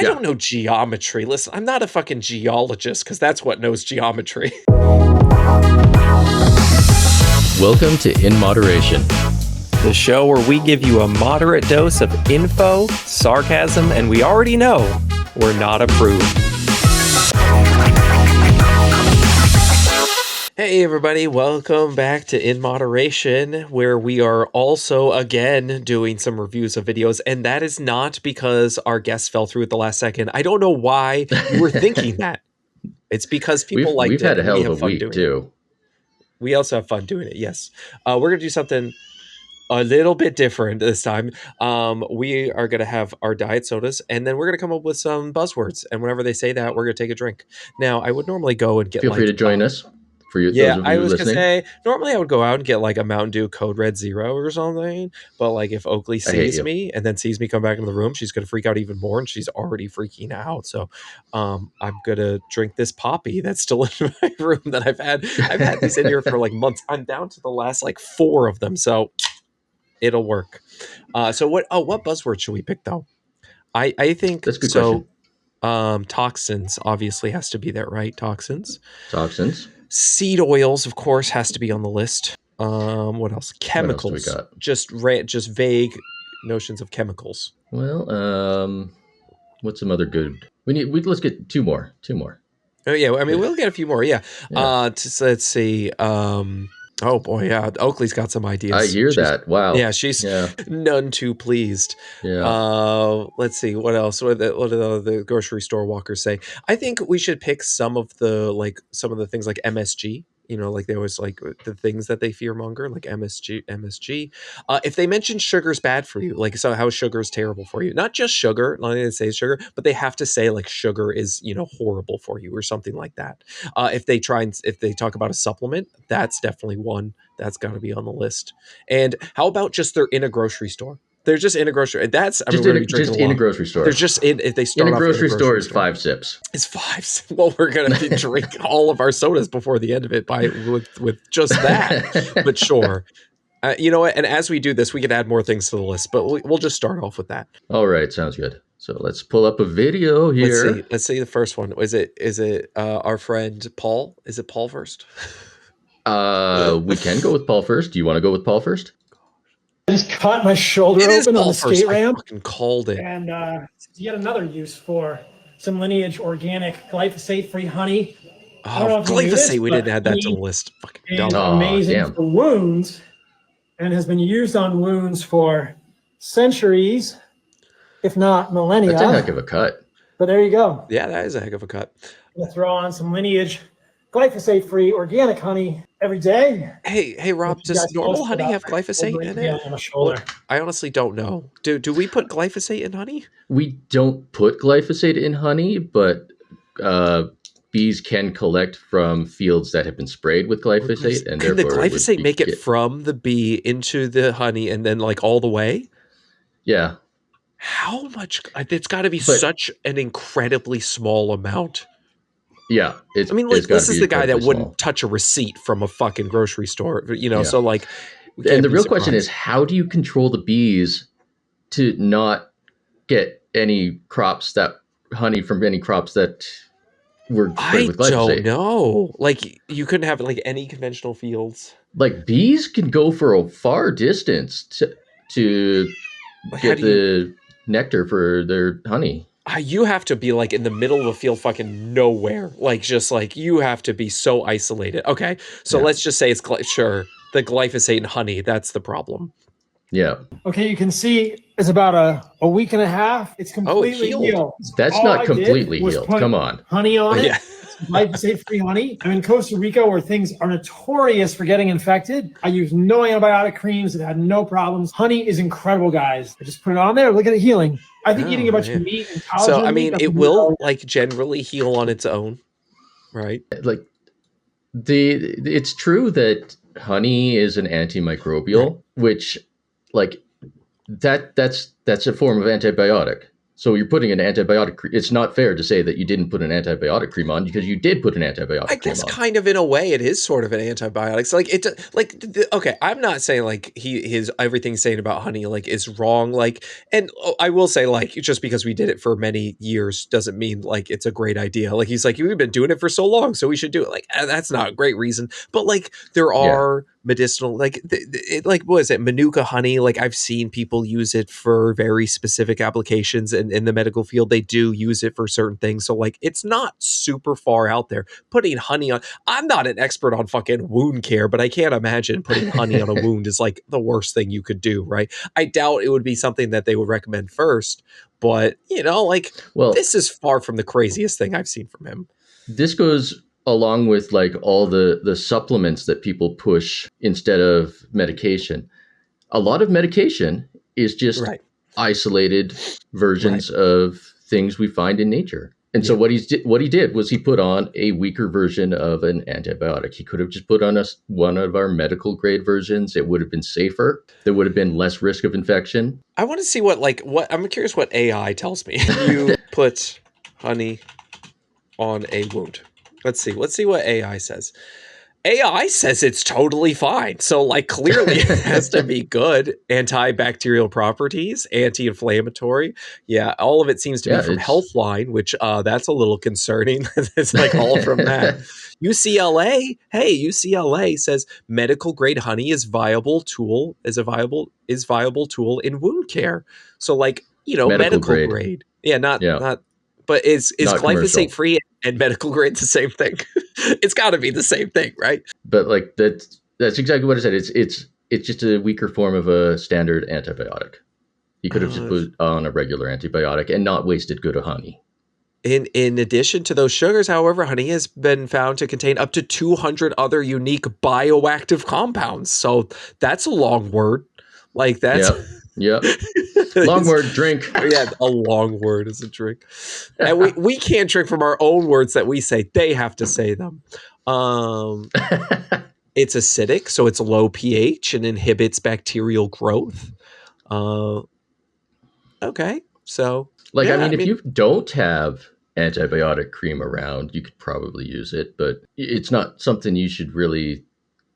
don't know geometry. Listen, I'm not a fucking geologist because that's what knows geometry. Welcome to In Moderation, The show where we give you a moderate dose of info, sarcasm, and we already know we're not approved. Hey everybody, welcome back to In Moderation, where we are also again doing some reviews of videos, and that is not because our guests fell through at the last second. I don't know why you were thinking that. It's because people liked it. We've had a hell and we of have a fun week doing too. it. We also have fun doing it, yes. We're going to do something a little bit different this time. We are going to have our diet sodas, and then we're going to come up with some buzzwords, and whenever they say that, we're going to take a drink. Now, I would normally go and get Feel free to join us. For you, yeah, those of I you was listening. gonna say normally I would go out and get like a Mountain Dew Code Red Zero or something, but like if Oakley I hate sees you. me and then sees me come back into the room, she's gonna freak out even more, and she's already freaking out. So, I'm gonna drink this Poppy that's still in my room that I've had these in here for like months. I'm down to the last like 4 of them, so it'll work. So what buzzword should we pick though? I think That's a good so. question. Toxins obviously has to be there, right? Toxins. Toxins. Seed oils, of course, has to be on the list. What else? What else do we Chemicals. got? Just vague notions of chemicals. Well, what's some other good? Let's get two more. Oh yeah, I mean we'll get a few more. Yeah. Yeah. Let's see. Oh boy, yeah. Oakley's got some ideas. I hear that. Wow. Yeah, she's none too pleased. Yeah. Let's see what else. What do the grocery store walkers say? I think we should pick some of the things like MSG. You know, like they always like the things that they fearmonger, like MSG. If they mention sugar's bad for you, like so how sugar is terrible for you, not just sugar, not only they say sugar, but they have to say like sugar is horrible for you or something like that. If they talk about a supplement, that's definitely one that's got to be on the list. And how about just they're in a grocery store? They're just in a grocery. That's we're going to be drinking in a grocery store. They're just in. If they start in a off grocery in a store is 5 sips. It's 5. Well, we're going to drink all of our sodas before the end of it with just that. But sure. You know what? And as we do this, we can add more things to the list, but we'll just start off with that. All right, sounds good. So let's pull up a video here. Let's see the first one. Is it our friend Paul? Is it Paul first? We can go with Paul first. Do you want to go with Paul first? I just cut my shoulder open on the skate ramp. I fucking called it. And yet another use for some lineage organic glyphosate-free honey. Glyphosate, we didn't add that to the list. Fucking dumb. Amazing for wounds and has been used on wounds for centuries, if not millennia. That's a heck of a cut. But there you go. Yeah, that is a heck of a cut. I'm gonna throw on some lineage glyphosate-free organic honey every day. Hey, Rob, does normal honey have glyphosate in it? On my shoulder. I honestly don't know. Do we put glyphosate in honey? We don't put glyphosate in honey, but bees can collect from fields that have been sprayed with glyphosate, and can the glyphosate make it from the bee into the honey and then like all the way? Yeah. How much? It's got to be such an incredibly small amount. Yeah, I mean, like this is the guy that wouldn't touch a receipt from a fucking grocery store, So like, and the real question is, how do you control the bees to not get any honey from any crops that were sprayed with glyphosate? I don't know. Like, you couldn't have like any conventional fields. Like bees can go for a far distance to get the nectar for their honey. You have to be like in the middle of a field, fucking nowhere. Like, just like you have to be so isolated. Okay, so let's just say it's the glyphosate and honey. That's the problem. Yeah. Okay, you can see it's about a week and a half. It's completely healed. That's not completely healed. Come on. Honey on it. Yeah. Glyphosate-free honey. I'm in Costa Rica where things are notorious for getting infected. I use no antibiotic creams. It had no problems. Honey is incredible, guys. I just put it on there. Look at it healing. I think eating a bunch of meat and collagen. So, I mean, it will like generally heal on its own, right? Like it's true that honey is an antimicrobial, which like that's a form of antibiotic. So you're putting an antibiotic cream. It's not fair to say that you didn't put an antibiotic cream on because you did put an antibiotic I cream guess on. kind of in a way it is sort of an antibiotic. So okay, I'm not saying like his everything he's saying about honey like is wrong. Like, and I will say like just because we did it for many years doesn't mean like it's a great idea. Like he's like we've been doing it for so long, so we should do it. Like that's not a great reason. But like there are medicinal like like what is it Manuka honey? Like I've seen people use it for very specific applications, and in the medical field they do use it for certain things. So like it's not super far out there. Putting honey on, I'm not an expert on fucking wound care, but I can't imagine putting honey on a wound is like the worst thing you could do, right? I doubt it would be something that they would recommend first, but you know, like this is far from the craziest thing I've seen from him. This goes along with like all the supplements that people push instead of medication. A lot of medication is just isolated versions of things we find in nature. And so what he did was he put on a weaker version of an antibiotic. He could have just put on one of our medical grade versions. It would have been safer. There would have been less risk of infection. I want to see what I'm curious what AI tells me. You put honey on a wound. Let's see what AI says. AI says it's totally fine. So like clearly it has to be good. Antibacterial properties, anti-inflammatory. Yeah, all of it seems to be from Healthline, which that's a little concerning. It's like all from that. UCLA says medical grade honey is a viable tool tool in wound care. So like, you know, medical grade. Yeah, not but is glyphosate free and medical grade the same thing? It's got to be the same thing, right? But like that's exactly what I said. It's just a weaker form of a standard antibiotic. He could have just put on a regular antibiotic and not wasted good honey. In addition to those sugars, however, honey has been found to contain up to 200 other unique bioactive compounds. So that's a long word. Like that's Yep. Long word, drink. Yeah, a long word is a drink. And we can't drink from our own words that we say. They have to say them. It's acidic, so it's low pH and inhibits bacterial growth. Okay, so like I mean, if you don't have antibiotic cream around, you could probably use it, but it's not something you should really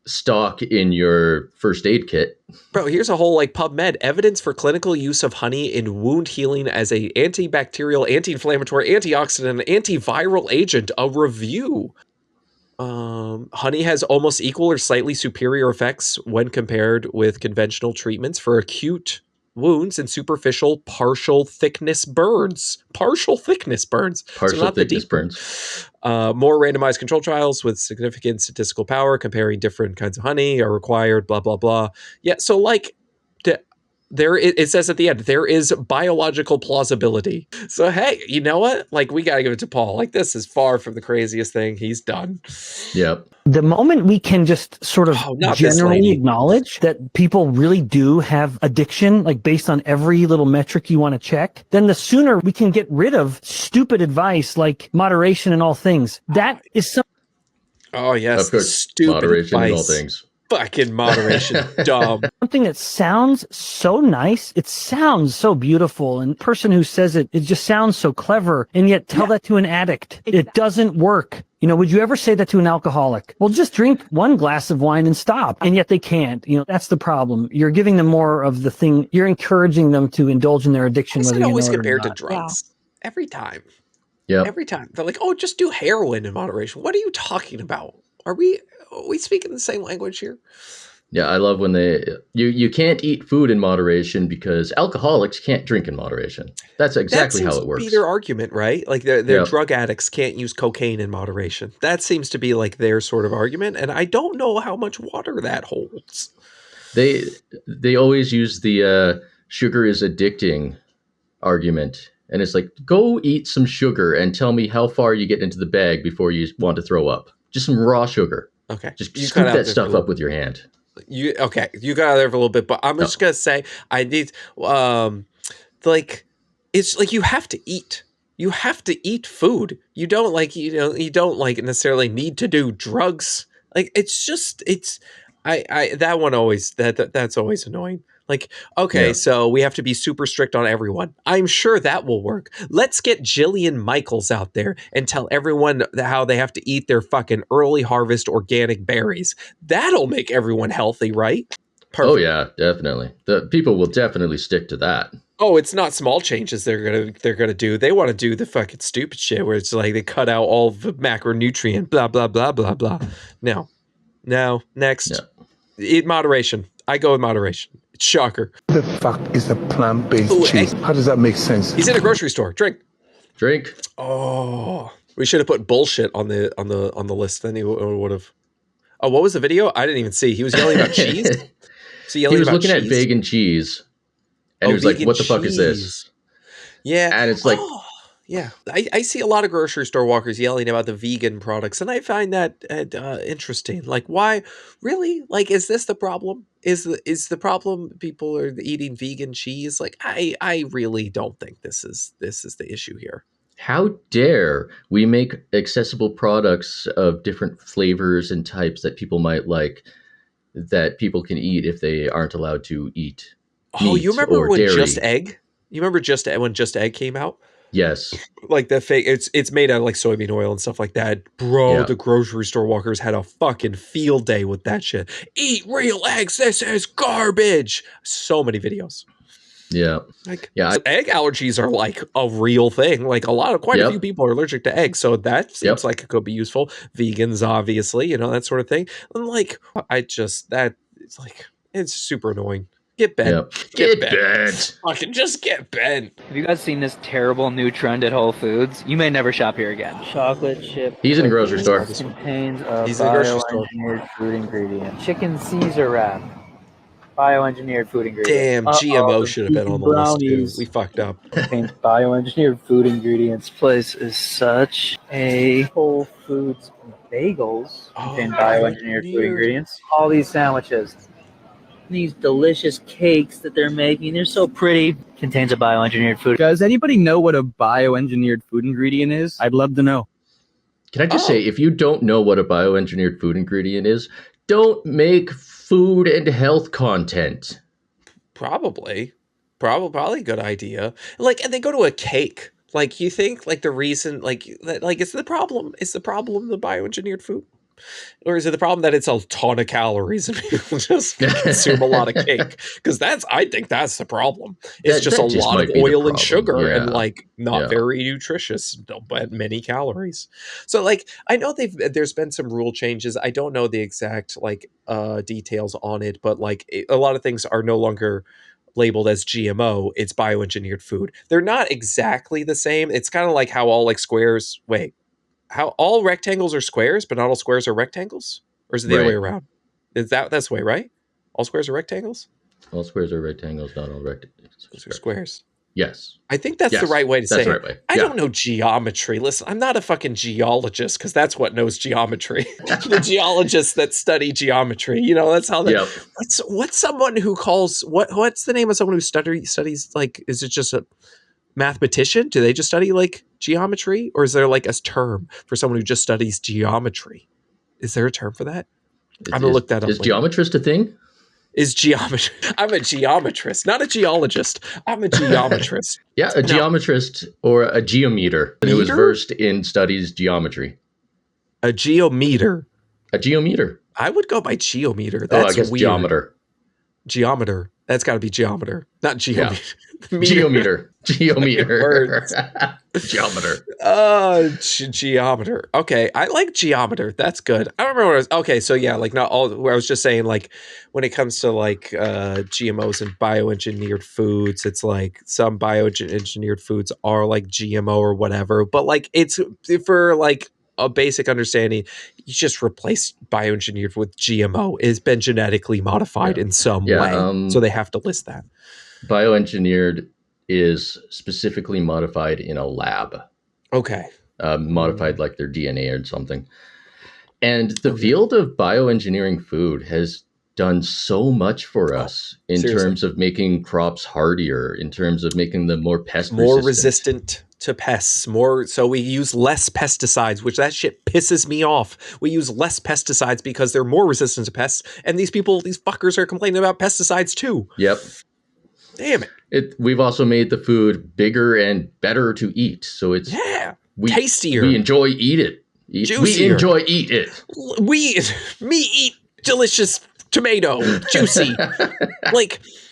stock in your first aid kit. Bro, here's a whole like PubMed evidence for clinical use of honey in wound healing as a antibacterial, anti-inflammatory, antioxidant, antiviral agent. A review. Honey has almost equal or slightly superior effects when compared with conventional treatments for acute wounds and superficial partial thickness burns. Partial thickness burns. More randomized control trials with significant statistical power comparing different kinds of honey are required, blah, blah, blah. Yeah, so like it says at the end, there is biological plausibility. So, hey, you know what? Like, we got to give it to Paul. Like, this is far from the craziest thing he's done. Yep. The moment we can just sort of generally acknowledge that people really do have addiction, like based on every little metric you want to check, then the sooner we can get rid of stupid advice like moderation in all things. That is some. Oh, yes. Of course, stupid moderation advice. in all things. Fucking moderation, dumb. Something that sounds so nice, it sounds so beautiful, and the person who says it just sounds so clever, and yet tell that to an addict. It doesn't work. You know, would you ever say that to an alcoholic? Well, just drink one glass of wine and stop. And yet they can't. You know, that's the problem. You're giving them more of the thing. You're encouraging them to indulge in their addiction. Why is it always compared to not? drugs? Yeah. Every time. Yeah. Every time. They're like, oh, just do heroin in moderation. What are you talking about? Are we speaking the same language here? Yeah, I love when you can't eat food in moderation because alcoholics can't drink in moderation. That's exactly how it works. That seems to be their argument, right? Like they're drug addicts can't use cocaine in moderation. That seems to be like their sort of argument, and I don't know how much water that holds. They always use the sugar is addicting argument, and it's like, go eat some sugar and tell me how far you get into the bag before you want to throw up. Just some raw suger. Okay, just scoop that stuff up with your hand. You got out there for a little bit, but I'm just gonna say I need like it's like you have to eat. You have to eat food. You don't you don't necessarily need to do drugs. Like it's just I that one always that's always annoying. Like, okay, so we have to be super strict on everyone. I'm sure that will work. Let's get Jillian Michaels out there and tell everyone how they have to eat their fucking early harvest organic berries. That'll make everyone healthy, right? Perfect. Oh yeah, definitely. The people will definitely stick to that. Oh, it's not small changes they're gonna do. They want to do the fucking stupid shit where it's like they cut out all the macronutrient, blah blah blah blah blah. No, next. Yeah. Eat moderation. I go with moderation. It's shocker. The fuck is a plant-based cheese? How does that make sense? He's in a grocery store. Drink. Oh, we should have put bullshit on the list. Then he would have. Oh, what was the video? I didn't even see. He was yelling about cheese. He was looking at vegan cheese, and he was like, "What the fuck is this?" Yeah, and it's like. Yeah, I see a lot of grocery store walkers yelling about the vegan products, and I find that interesting. Like, why? Really? Like, is this the problem? Is the problem people are eating vegan cheese? Like, I really don't think this is the issue here. How dare we make accessible products of different flavors and types that people might like, that people can eat if they aren't allowed to eat meat. Oh, you remember when dairy. Just Egg? You remember when Just Egg came out? Yes. Like the fake, it's made out of like soybean oil and stuff like that. Bro, the grocery store walkers had a fucking field day with that shit. Eat real eggs. This is garbage. So many videos. Yeah. Like, yeah. So egg allergies are like a real thing. Like quite a few people are allergic to eggs. So that seems like it could be useful. Vegans, obviously, that sort of thing. And like, it's super annoying. Get bent. Yep. Get bent. Fucking just get bent. Have you guys seen this terrible new trend at Whole Foods? You may never shop here again. Chocolate chip. He's in a grocery store. Contains a bioengineered food ingredient. Chicken Caesar wrap. Bioengineered food ingredient. Damn, GMO should have been on the list too. We fucked up. Contains bioengineered food ingredients. This place is such a Whole Foods bagels contain bioengineered food ingredients. All these sandwiches. These delicious cakes that they're making. They're so pretty. Contains a bioengineered food. Does anybody know what a bioengineered food ingredient is? I'd love to know. Can I just say, if you don't know what a bioengineered food ingredient is, don't make food and health content. Probably a good idea. Like, and they go to a cake. Like, you think like the reason, like is the problem the bioengineered food? Or is it the problem that it's a ton of calories and people just consume a lot of cake? Because I think that's the problem. It's just a lot of oil and sugar and like not very nutritious, but many calories. So like, I know there's been some rule changes. I don't know the exact like details on it, but like a lot of things are no longer labeled as GMO. It's bioengineered food. They're not exactly the same. It's kind of like how all like squares. How all rectangles are squares, but not all squares are rectangles? Or is it the other way around? That's the way, right? All squares are rectangles? All squares are rectangles, not all rectangles. Squares. Yes. I think that's the right way to say it. That's the right way. I don't know geometry. Listen, I'm not a fucking geologist because that's what knows geometry. The geologists that study geometry. That's how they... What's someone who calls... What's the name of someone who studies like... Is it just a... mathematician? Do they just study like geometry, or is there like a term for someone who just studies geometry? Is there a term for that? I'm gonna look that up. Is geometrist a thing? Is geometry? I'm a geometrist, not a geologist. I'm a geometrist. Yeah, a geometrist or a geometer who is versed in studies geometry. A geometer. A geometer. I would go by geometer. That's I guess weird. geometer. Geometer. That's got to be geometer, not geometer. Yeah. Geometer. Geometer. Geometer. Geometer. Okay, I like geometer. That's good. I don't remember what it was. Okay, so yeah, like not all. Where I was just saying, like when it comes to like GMOs and bioengineered foods, it's like some bioengineered foods are like GMO or whatever, but like it's for like a basic understanding, you just replace bioengineered with GMO. It's been genetically modified in some way, so they have to list that. Bioengineered is specifically modified in a lab. Okay. Modified like their DNA or something. And the field of bioengineering food has done so much for us in terms of making crops hardier, in terms of making them more pest resistant. to pests, more so we use less pesticides, which that shit pisses me off. We use less pesticides because they're more resistant to pests, and these fuckers are complaining about pesticides too. Yep. Damn it. We've also made the food bigger and better to eat, so it's tastier. We enjoy juicier. We enjoy eat it. Me eat delicious tomato, juicy.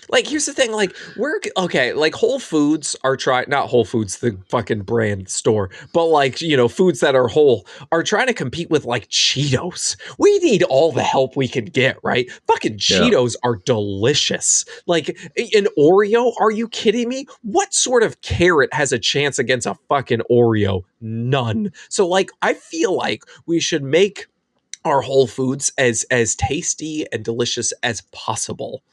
Like here's the thing, like we're okay, like Whole Foods are not Whole Foods, the fucking brand store, but like, you know, foods that are whole are trying to compete with like Cheetos. We need all the help we can get, right? Fucking Cheetos are delicious. Like an Oreo, are you kidding me? What sort of carrot has a chance against a fucking Oreo? None. So like I feel like we should make our Whole Foods as tasty and delicious as possible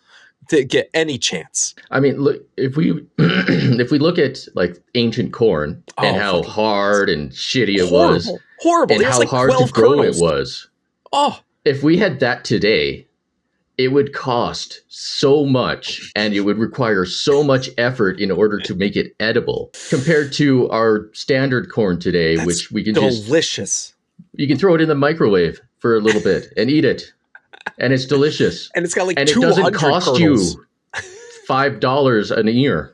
to get any chance. I mean, look, if we if we look at like ancient corn and how hard and shitty it was, horrible, and how like hard to grow it was. Oh, if we had that today, it would cost so much and it would require so much effort in order to make it edible compared to our standard corn today, which we can delicious. You can throw it in the microwave for a little bit and eat it. And it's delicious. And it's got like 200 and it doesn't cost kernels. You $5 an ear.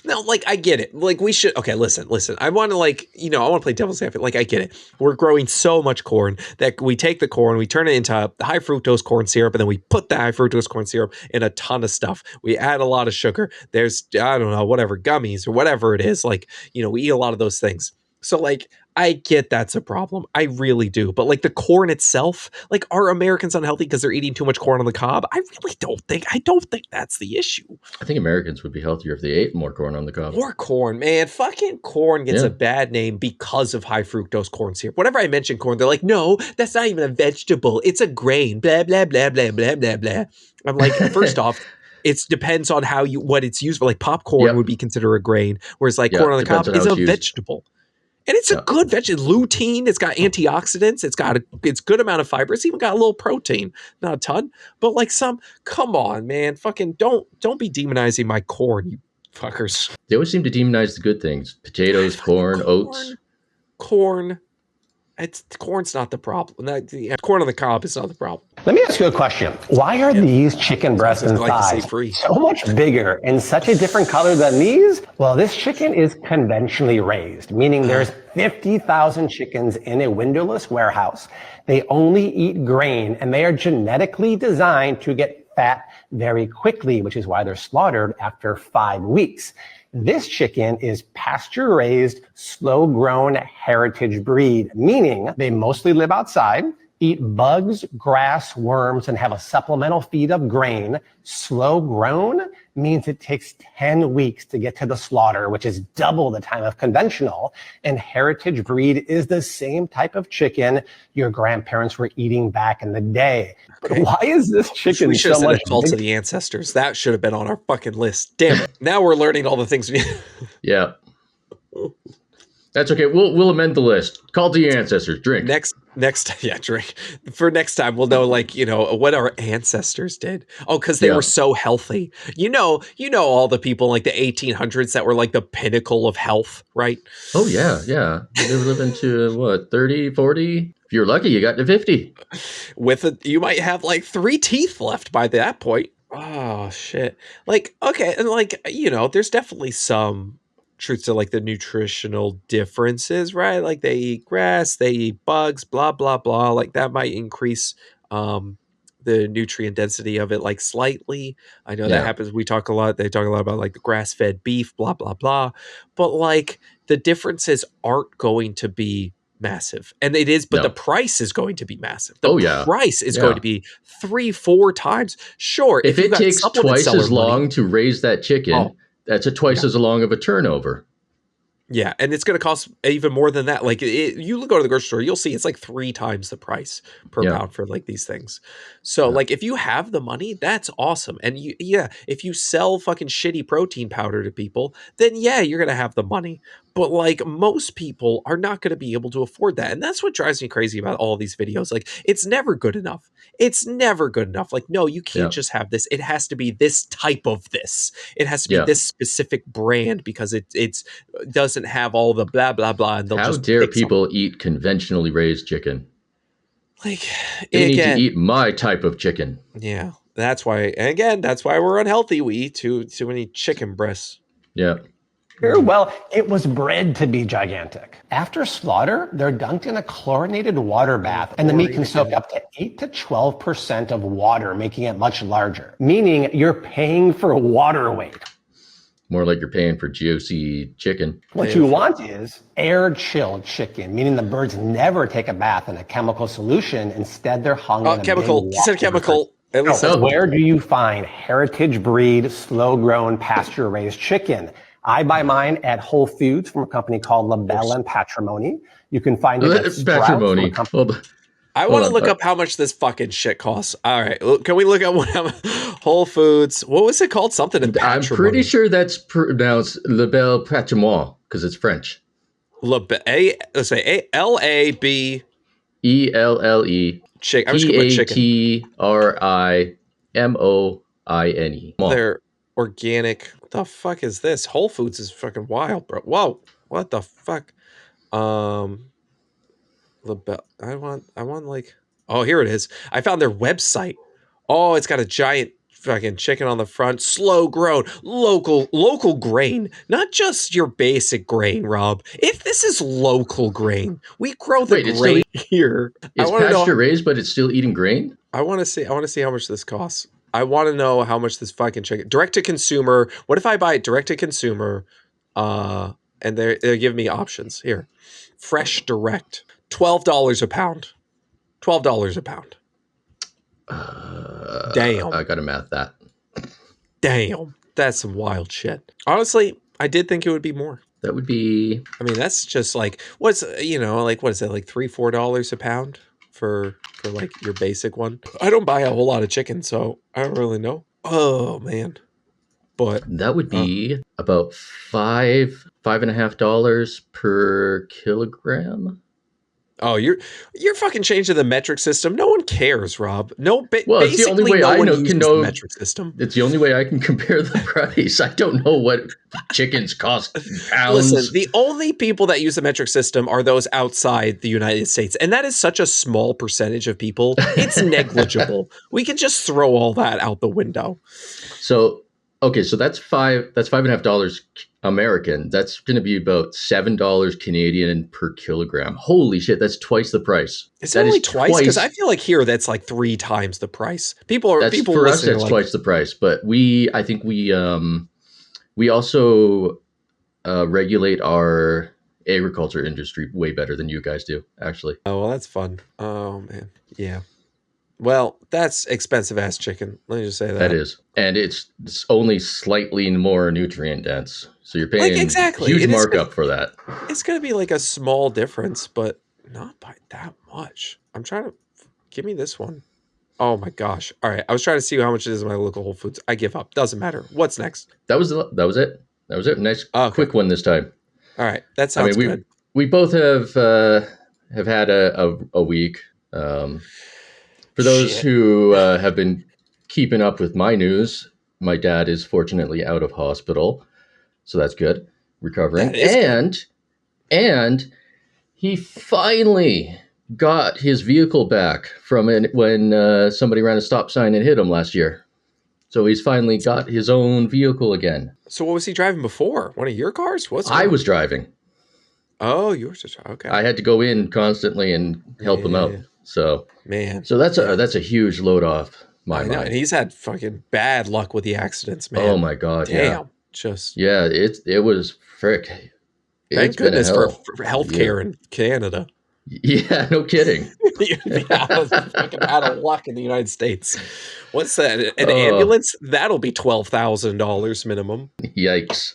No, like I get it. Like we should. Okay, listen. I want to I want to play devil's advocate. Like I get it. We're growing so much corn that we take the corn, we turn it into high fructose corn syrup, and then we put the high fructose corn syrup in a ton of stuff. We add a lot of sugar. There's I don't know whatever gummies or whatever it is. Like we eat a lot of those things. So like I get that's a problem. I really do. But like the corn itself, like are Americans unhealthy because they're eating too much corn on the cob? I really don't think. I don't think that's the issue. I think Americans would be healthier if they ate more corn on the cob. More corn, man. Fucking corn gets a bad name because of high fructose corn syrup. Whenever I mention corn, they're like, no, that's not even a vegetable. It's a grain. Blah, blah, blah, blah, blah, blah, blah. I'm like, first off, it depends on what it's used for. Like popcorn would be considered a grain, whereas like corn on the cob is a vegetable. And it's a good vegetable. Lutein, it's got antioxidants, it's good amount of fiber. It's even got a little protein, not a ton, but like come on, man, fucking don't be demonizing my corn, you fuckers. They always seem to demonize the good things: potatoes, corn, oats. Corn's not the problem. Corn on the cob is not the problem. Let me ask you a question. Why are these chicken breasts and thighs so much bigger and such a different color than these? Well, this chicken is conventionally raised, meaning there's 50,000 chickens in a windowless warehouse. They only eat grain, and they are genetically designed to get fat very quickly, which is why they're slaughtered after 5 weeks. This chicken is pasture-raised, slow-grown heritage breed, meaning they mostly live outside, eat bugs, grass, worms, and have a supplemental feed of grain. Slow-grown means it takes 10 weeks to get to the slaughter, which is double the time of conventional. And heritage breed is the same type of chicken your grandparents were eating back in the day. But why is this chicken so much call to the ancestors? That should have been on our fucking list. Damn it. Now we're learning all the things we Yeah. That's okay. We'll amend the list. Call to your ancestors. Drink. Drink. For next time, we'll know, like, what our ancestors did. Oh, because they were so healthy. You know, all the people in, like, the 1800s that were, like, the pinnacle of health, right? Oh, yeah. They were living to, 30, 40? If you're lucky, you got to 50. You might have, like, 3 teeth left by that point. Oh, shit. Like, okay, and, like, there's definitely some truth to like the nutritional differences, right? Like they eat grass, they eat bugs, blah blah blah. Like that might increase the nutrient density of it like slightly. I know that happens. They talk a lot about like the grass-fed beef, blah blah blah. But like the differences aren't going to be massive, and it is. But the price is going to be massive. The price is going to be 3-4 times. Sure, if it takes twice as long to raise that chicken. That's twice as long of a turnover. Yeah, and it's going to cost even more than that. Like you go to the grocery store, you'll see it's like 3 times the price per pound for like these things. So like if you have the money, that's awesome. And if you sell fucking shitty protein powder to people, then you're going to have the money. But like most people are not going to be able to afford that. And that's what drives me crazy about all these videos. Like it's never good enough. It's never good enough. Like, no, you can't just have this. It has to be this type of this. It has to be this specific brand because it doesn't have all the blah, blah, blah. And they'll How just dare people eat conventionally raised chicken? Like, they need to eat my type of chicken. Yeah. That's why, and again, that's why we're unhealthy. We eat too many chicken breasts. Yeah. Well, it was bred to be gigantic. After slaughter, they're dunked in a chlorinated water bath, and the meat can soak up to 8 to 12% of water, making it much larger, meaning you're paying for water weight. More like you're paying for juicy chicken. What you want is air-chilled chicken, meaning the birds never take a bath in a chemical solution. Instead, they're hung in a chemical. He said chemical. At least where do you find heritage breed, slow-grown, pasture-raised chicken? I buy mine at Whole Foods from a company called Labelle and Patrimony. You can find it at Patrimony. I want to look up how much this fucking shit costs. All right, can we look up Whole Foods? What was it called? Something in Patrimony. I'm pretty sure that's pronounced Labelle Patrimony because it's French. Let's say L-A-B E-L-L-E. I'm just gonna put chicken. P-A-T-R-I-M-O-I-N-E. They're organic. What the fuck is this? Whole Foods is fucking wild, bro. Whoa, what the fuck? I want like, oh, here it is. I found their website. Oh, it's got a giant fucking chicken on the front, slow grown, local grain, not just your basic grain, Rob. If this is local grain, we grow the grain here. It's pasture raised, but it's still eating grain. I want to see how much this costs. I want to know how much this fucking chicken, direct to consumer. What if I buy it direct to consumer? And they're giving me options here. Fresh direct, $12 a pound. $12 a pound. Damn. I gotta math that. Damn. That's some wild shit. Honestly, I did think it would be more. That would be, I mean, that's just like, what is it, like $3-4 a pound for like your basic one? I don't buy a whole lot of chicken, so I don't really know. Oh man. But that would be about $5.50 per kilogram. Oh, you're fucking changing the metric system. No one cares, Rob. Well, it's the only way I can know the metric system. It's the only way I can compare the price. I don't know what chickens cost in pounds. Listen, the only people that use the metric system are those outside the United States, and that is such a small percentage of people. It's negligible. We can just throw all that out the window. So, okay, so that's $5.50 American. That's going to be about $7 Canadian per kilogram. Holy shit, that's twice the price. Is it only twice? Because I feel like here that's like 3 times the price. For us, that's twice the price. But I think we also regulate our agriculture industry way better than you guys do, actually. Oh well, that's fun. Oh man, yeah. Well, that's expensive ass chicken. Let me just say that. That is. And it's only slightly more nutrient dense. So you're paying huge markup for that. It's going to be like a small difference, but not by that much. I'm trying to... Give me this one. Oh my gosh. All right. I was trying to see how much it is in my local Whole Foods. I give up. Doesn't matter. What's next? That was it. That was it. Nice quick one this time. All right. That sounds good. We both have had a week. For those who have been keeping up with my news, my dad is fortunately out of hospital, so that's good, recovering. And he finally got his vehicle back from when somebody ran a stop sign and hit him last year. So he's finally got his own vehicle again. So what was he driving before? One of your cars? I was driving. Oh, you were just okay. I had to go in constantly and help him out. So that's a huge load off my mind. And he's had fucking bad luck with the accidents, man. Oh my god, damn. It was frick. Thank goodness for healthcare in Canada. Yeah, no kidding. Fucking out of luck in the United States. What's that? An ambulance? That'll be $12,000 minimum. Yikes.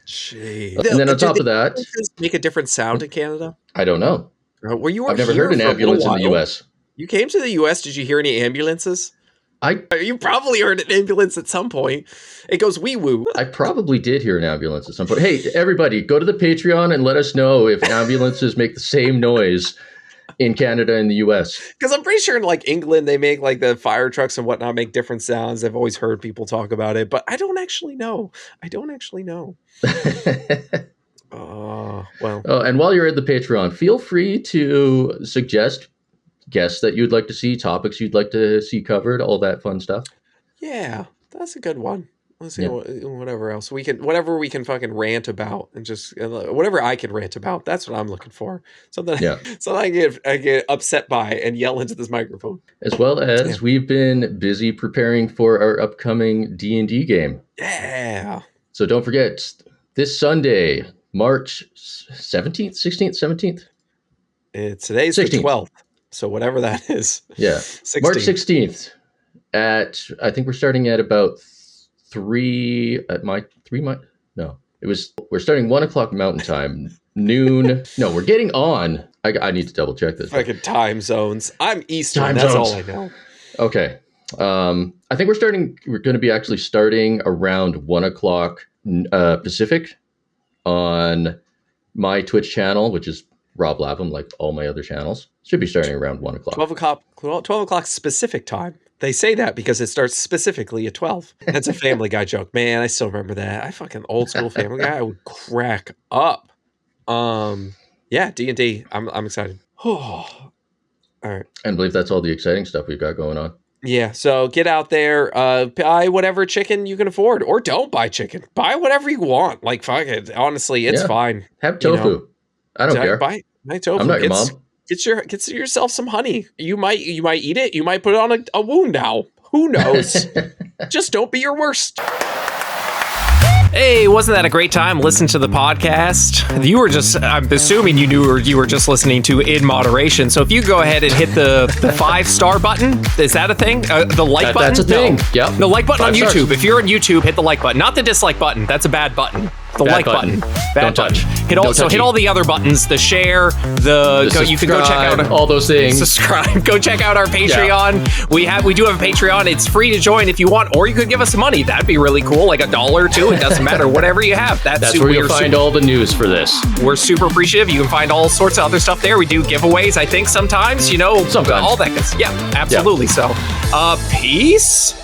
Jeez. And then on top of that, make a different sound in Canada? I don't know. Well, you were I've never heard an ambulance in the U.S. You came to the U.S. Did you hear any ambulances? You probably heard an ambulance at some point. It goes wee woo. I probably did hear an ambulance at some point. Hey, everybody, go to the Patreon and let us know if ambulances make the same noise in Canada and the US. Because I'm pretty sure in like England, they make like the fire trucks and whatnot make different sounds. I've always heard people talk about it, but I don't actually know. Well. Oh, and while you're at the Patreon, feel free to suggest guests that you'd like to see, topics you'd like to see covered, all that fun stuff. Yeah, that's a good one. Let's see, whatever else whatever we can fucking rant about, and just whatever I can rant about. That's what I'm looking for. Something I get upset by and yell into this microphone. As well as we've been busy preparing for our upcoming D&D game. Yeah. So don't forget, this Sunday, March 17th, 16th, 17th? Today's 16th. The 12th. So whatever that is. Yeah. 16th. March 16th I think we're starting at about we're starting 1:00 Mountain Time, noon. No, we're getting on. I need to double check this. Fucking time zones. I'm Eastern. That's all I know. Okay. I think we're going to be actually starting around 1:00 Pacific on my Twitch channel, which is Rob Lapham, like all my other channels. Should be starting around 1:00. 12 o'clock specific time. They say that because it starts specifically at 12. That's a Family Guy joke. Man, I still remember that. I fucking old school Family Guy. I would crack up. Yeah, D&D. I'm excited. All right. I believe that's all the exciting stuff we've got going on. Yeah, so get out there, buy whatever chicken you can afford, or don't buy chicken. Buy whatever you want. Like, fuck it. Honestly, it's fine. Have tofu. I don't care. Buy tofu. I'm not your mom. Get yourself some honey. You might eat it. You might put it on a wound now. Who knows? Just don't be your worst. Hey, wasn't that a great time listening to the podcast? I'm assuming you were just listening to In Moderation. So if you go ahead and hit the 5-star button, is that a thing? The like button? That's a thing. Yeah. The like button 5 on YouTube. stars. If you're on YouTube, hit the like button, not the dislike button. That's a bad button. The bad like button. Bad Don't touch. Hit all the other buttons. The share. You can go check out all those things. Subscribe. Go check out our Patreon. Yeah. We do have a Patreon. It's free to join if you want, or you could give us some money. That'd be really cool, like $1 or $2. It doesn't matter. Whatever you have. That's where you'll find all the news for this. We're super appreciative. You can find all sorts of other stuff there. We do giveaways. I think sometimes. Sometimes. All that. Yeah, absolutely. So, peace.